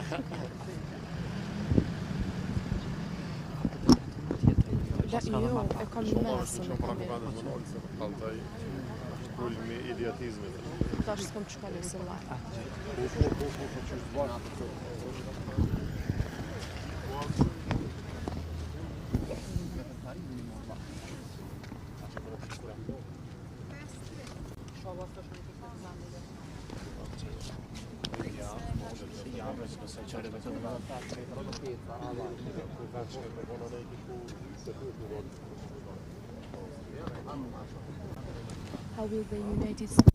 Jo, e kam mesën, e kam Altaj kulmi i idiotizmit. tash s'kom që kaloj se live. How will the United States?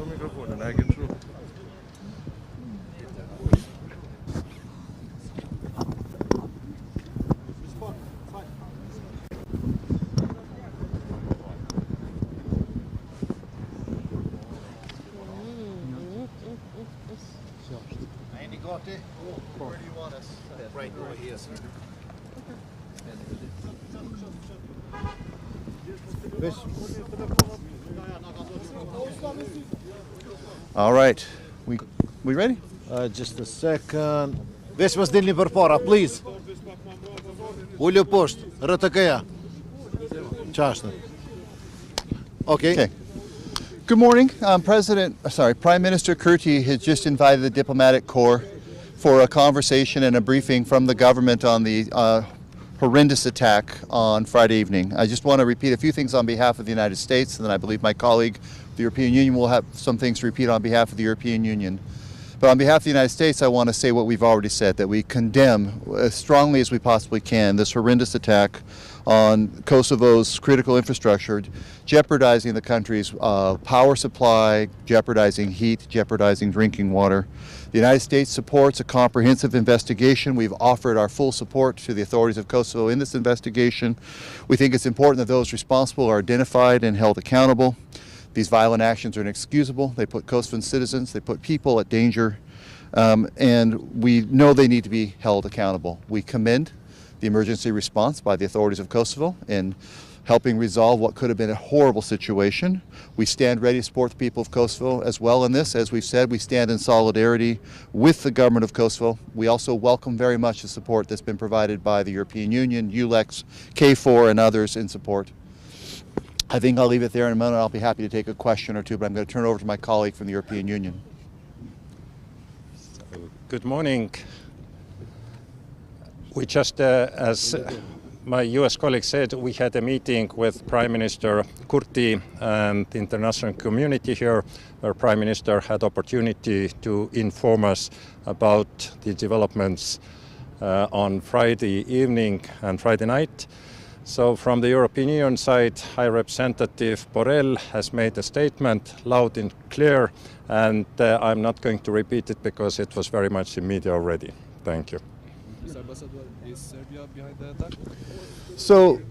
Mikrofonen, eigen tro. Andy got it. Where do you want us? Right over here, sir. All right, we ready? Just a second. Весь воздельный пора, please. Улю пост, РТКЯ. Чашно. Okay. Good morning. Prime Minister Kurti has just invited the diplomatic corps for a conversation and a briefing from the government on the horrendous attack on Friday evening. I just want to repeat a few things on behalf of the United States, and then I believe my colleague, the European Union, will have some things to repeat on behalf of the European Union. But on behalf of the United States, I want to say what we've already said, that we condemn as strongly as we possibly can this horrendous attack on Kosovo's critical infrastructure, jeopardizing the country's power supply, jeopardizing heat, jeopardizing drinking water. The United States supports a comprehensive investigation. We've offered our full support to the authorities of Kosovo in this investigation. We think it's important that those responsible are identified and held accountable. These violent actions are inexcusable. They put Kosovan citizens, they put people at danger, and we know they need to be held accountable. We commend the emergency response by the authorities of Kosovo in helping resolve what could have been a horrible situation. We stand ready to support the people of Kosovo as well in this. As we've said, we stand in solidarity with the government of Kosovo. We also welcome very much the support that's been provided by the European Union, ULEX, KFOR, and others in support. I think I'll leave it there in a moment. I'll be happy to take a question or two, but I'm going to turn it over to my colleague from the European Union. Good morning. We just, as my US colleague said, we had a meeting with Prime Minister Kurti and the international community here, where Prime Minister had opportunity to inform us about the developments on Friday evening and Friday night. So from the European Union side, High Representative Borrell has made a statement loud and clear, and I'm not going to repeat it because it was very much in media already. Thank you. Mr. Ambassador, is Serbia behind the attack? So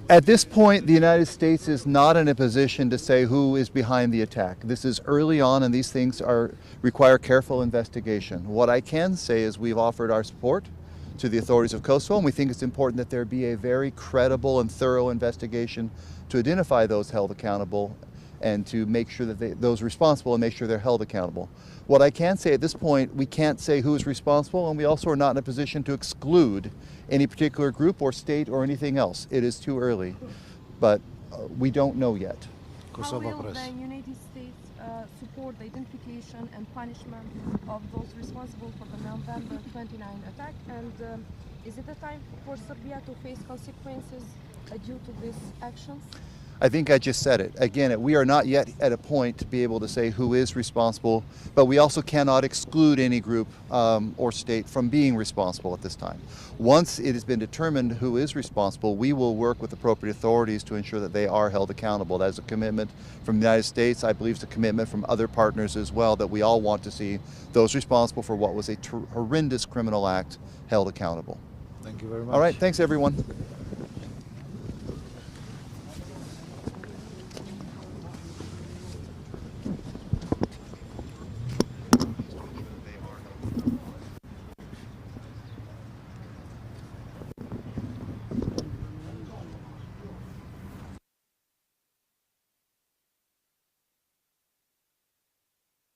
at this point, the United States is not in a position to say who is behind the attack. This is early on, and these things require careful investigation. What I can say is we've offered our support to the authorities of Kosovo, and we think it's important that there be a very credible and thorough investigation to identify those held accountable and to make sure that those responsible and make sure they're held accountable. What I can say at this point, we can't say who is responsible, and we also are not in a position to exclude any particular group or state or anything else. It is too early, but we don't know yet. How will the United States support the identification and punishment of those responsible for the November 29 attack? And is it a time for Serbia to face consequences due to these actions? I think I just said it. Again, we are not yet at a point to be able to say who is responsible, but we also cannot exclude any group or state from being responsible at this time. Once it has been determined who is responsible, we will work with appropriate authorities to ensure that they are held accountable. That is a commitment from the United States. I believe it's a commitment from other partners as well, that we all want to see those responsible for what was a horrendous criminal act held accountable. Thank you very much. All right, thanks everyone.